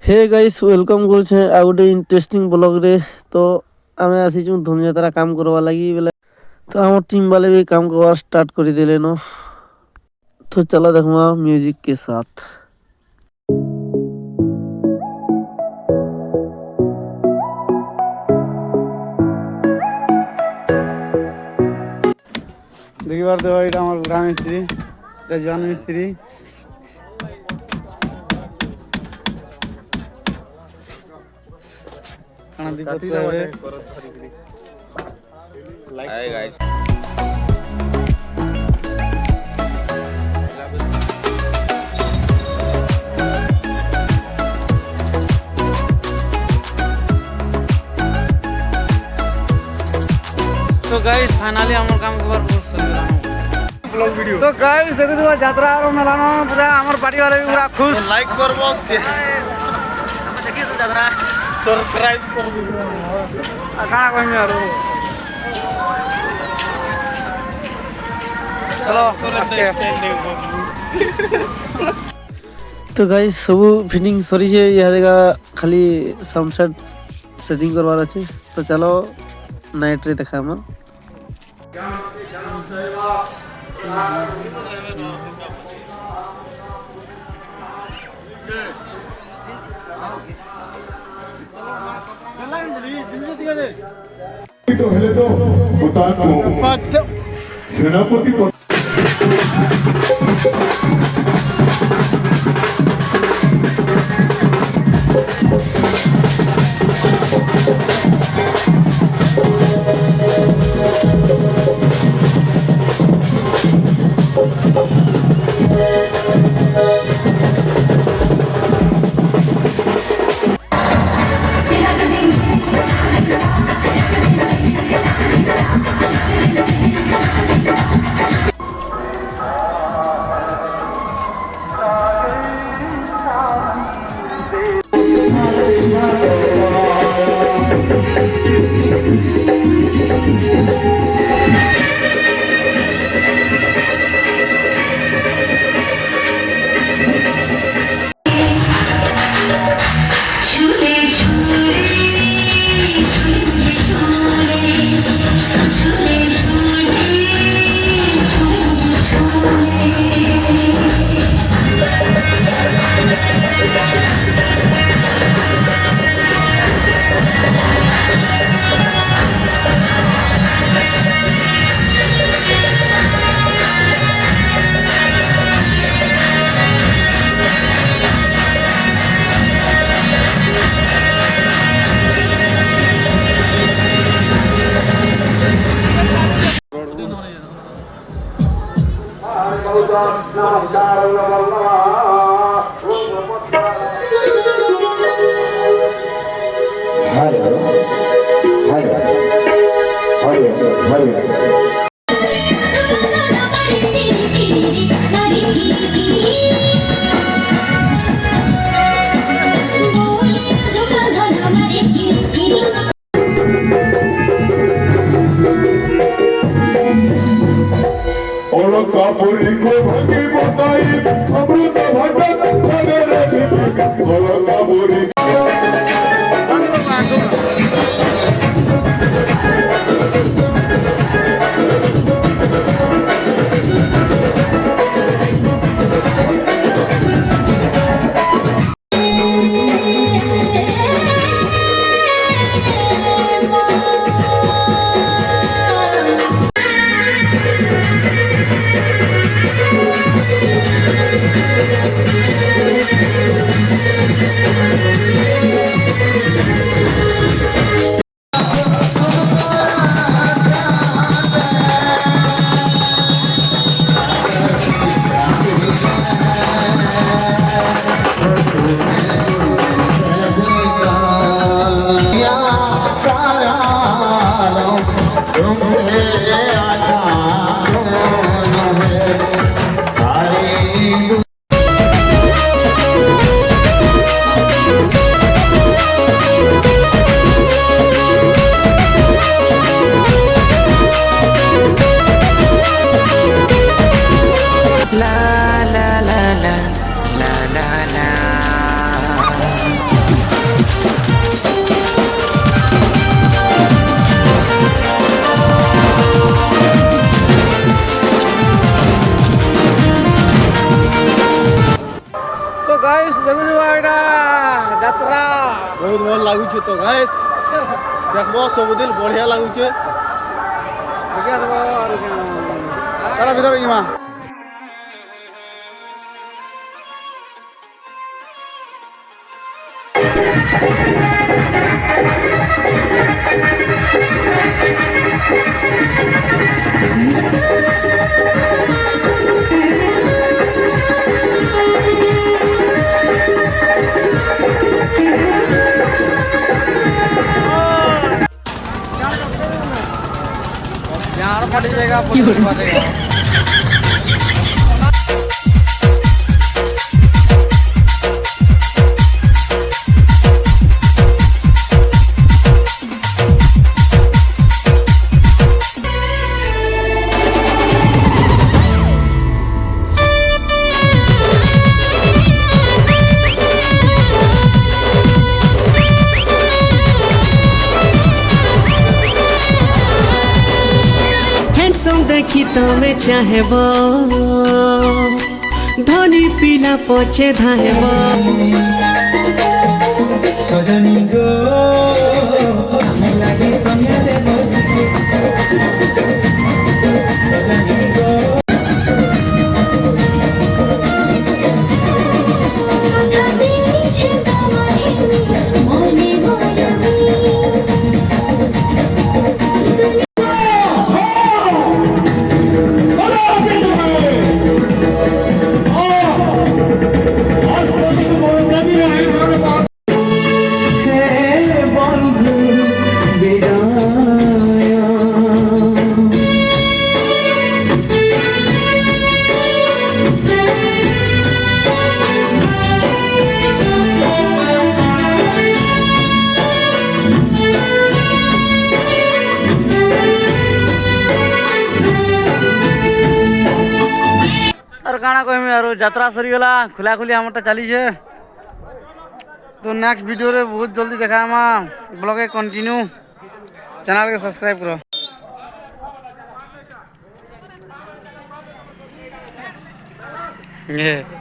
Hey guys welcome करछे आ गोटे interesting blog रे। तो आमे आसीचु धनुयात्रा काम करवा लगी बेले तो हम टीम वाले भी काम करवा स्टार्ट कर देले न। तो चलो देखमा म्यूजिक के साथ। देखी बार तो ये हमार बुढ़ा मिस्त्री ये जवान मिस्त्री खाना दिक्कत है हाय गाइस तो गाइस फाइनली हमर काम करवार बहुत सही ब्लॉग वीडियो। तो गाइस देखो तो यात्रा और मेलानो पूरा हमर पार्टी वाले भी पूरा खुश। लाइक करबो हम देखिए तो यात्रा सब्सक्राइब करबो खाना कोई यार तो गाइस सब फिटिंग सरी है यह जगह खाली साउंड सेटिंग करवार আছে। तो चलो नाइट रे देखा हम तो हेले तो भूटान सेनापति और कापुरी को भंगी बताई अमृत ଯିବା ଏଇଟା ଯାତ୍ରା ବହୁତ ଭଲ ଲାଗୁଛି ତ ଗାଇସ୍ ଦେଖବ ସବୁଦିନ ବଢିଆ ଲାଗୁଛେ ଦେଖିଆ ସବୁ ଚାଲ ଭିତରେ ଯିମା यहाँ फट जाएगा पुलिस फटेगा देखी तमे चाहेब धनी पिला पछे धाहेब सजनी गो हमें लगी संगे सजनी गो काଣା कहमी आरो यात्रा सरीगला खुला खुली हमरटा चलीछे तो नेक्स्ट वीडियो रे बहुत जल्दी देखामा ब्लॉग के कंटिन्यू चैनल के सब्सक्राइब करो ये